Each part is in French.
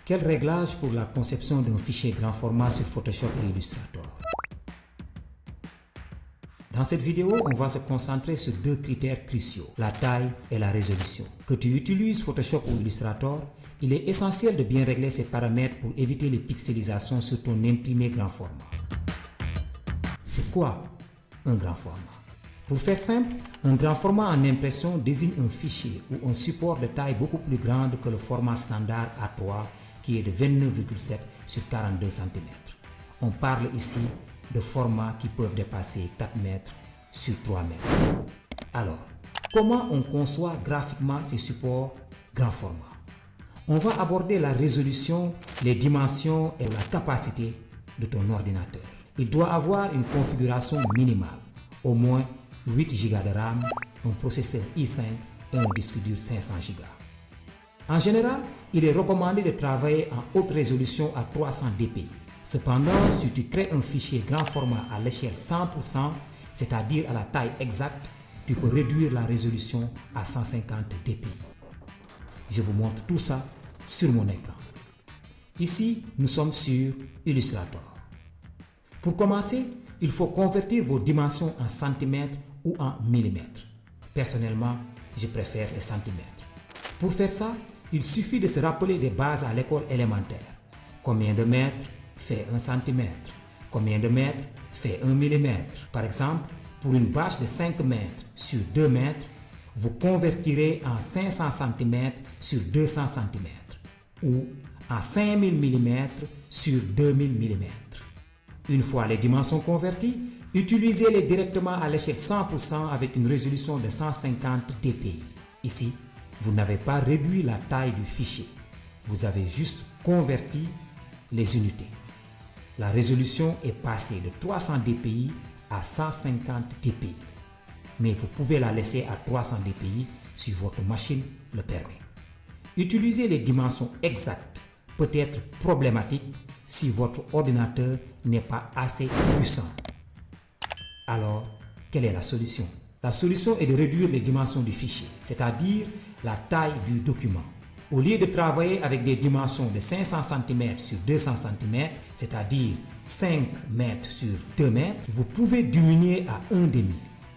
Quel réglage pour la conception d'un fichier grand format sur Photoshop et Illustrator? Dans cette vidéo, on va se concentrer sur deux critères cruciaux, la taille et la résolution. Que tu utilises Photoshop ou Illustrator, il est essentiel de bien régler ces paramètres pour éviter les pixelisations sur ton imprimé grand format. C'est quoi un grand format? Pour faire simple, un grand format en impression désigne un fichier ou un support de taille beaucoup plus grande que le format standard A3 qui est de 29,7 sur 42 cm. On parle ici de formats qui peuvent dépasser 4 mètres sur 3 mètres. Alors, comment on conçoit graphiquement ces supports grand format? On va aborder la résolution, les dimensions et la capacité de ton ordinateur. Il doit avoir une configuration minimale, au moins 8 Go de RAM, un processeur i5 et un disque dur 500 Go. En général, il est recommandé de travailler en haute résolution à 300 dpi. Cependant, si tu crées un fichier grand format à l'échelle 100%, c'est-à-dire à la taille exacte, tu peux réduire la résolution à 150 dpi. Je vous montre tout ça sur mon écran. Ici, nous sommes sur Illustrator. Pour commencer, il faut convertir vos dimensions en centimètres ou en millimètres. Personnellement, je préfère les centimètres. Pour faire ça, il suffit de se rappeler des bases à l'école élémentaire. Combien de mètres fait 1 centimètre? Combien de mètres fait 1 millimètre? Par exemple, pour une bâche de 5 mètres sur 2 mètres, vous convertirez en 500 cm sur 200 cm ou en 5000 mm sur 2000 mm. Une fois les dimensions converties, utilisez-les directement à l'échelle 100% avec une résolution de 150 dpi. Ici, vous n'avez pas réduit la taille du fichier, vous avez juste converti les unités. La résolution est passée de 300 dpi à 150 dpi, mais vous pouvez la laisser à 300 dpi si votre machine le permet. Utiliser les dimensions exactes peut être problématique si votre ordinateur n'est pas assez puissant. Alors, quelle est la solution? La solution est de réduire les dimensions du fichier, c'est-à-dire la taille du document. Au lieu de travailler avec des dimensions de 500 cm sur 200 cm, c'est-à-dire 5 mètres sur 2 mètres, vous pouvez diminuer à 1/2,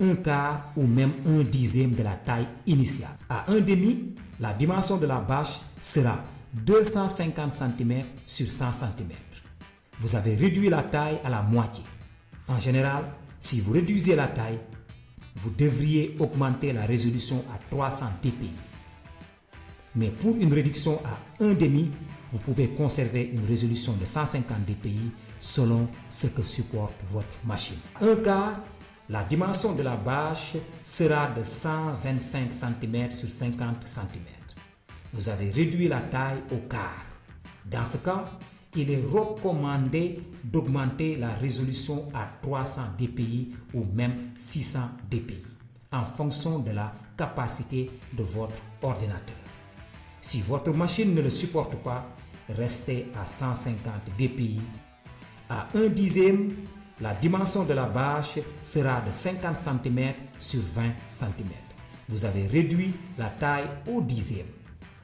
1/4 ou même 1/10 de la taille initiale. À 1/2, la dimension de la bâche sera 250 cm sur 100 cm. Vous avez réduit la taille à la moitié. En général, si vous réduisez la taille, vous devriez augmenter la résolution à 300 dpi. Mais pour une réduction à 1/2, vous pouvez conserver une résolution de 150 dpi selon ce que supporte votre machine. 1/4, la dimension de la bâche sera de 125 cm sur 50 cm. Vous avez réduit la taille au quart. Dans ce cas, il est recommandé d'augmenter la résolution à 300 dpi ou même 600 dpi en fonction de la capacité de votre ordinateur. Si votre machine ne le supporte pas, restez à 150 dpi. À 1/10, la dimension de la bâche sera de 50 cm sur 20 cm. Vous avez réduit la taille au 10e.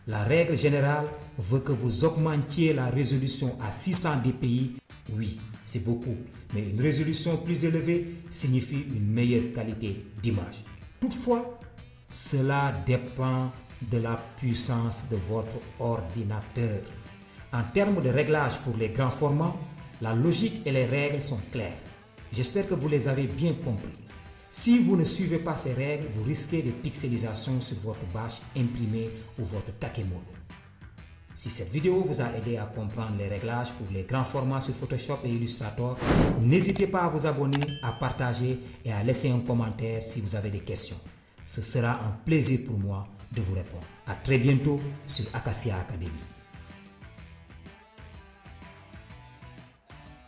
La règle générale veut que vous augmentiez la résolution à 600 dpi. Oui, c'est beaucoup, mais une résolution plus élevée signifie une meilleure qualité d'image. Toutefois, cela dépend de la puissance de votre ordinateur. En termes de réglage pour les grands formats, la logique et les règles sont claires. J'espère que vous les avez bien comprises. Si vous ne suivez pas ces règles, vous risquez des pixelisations sur votre bâche imprimée ou votre Takemono. Si cette vidéo vous a aidé à comprendre les réglages pour les grands formats sur Photoshop et Illustrator, n'hésitez pas à vous abonner, à partager et à laisser un commentaire si vous avez des questions. Ce sera un plaisir pour moi de vous répondre. À très bientôt sur Acacia Academy.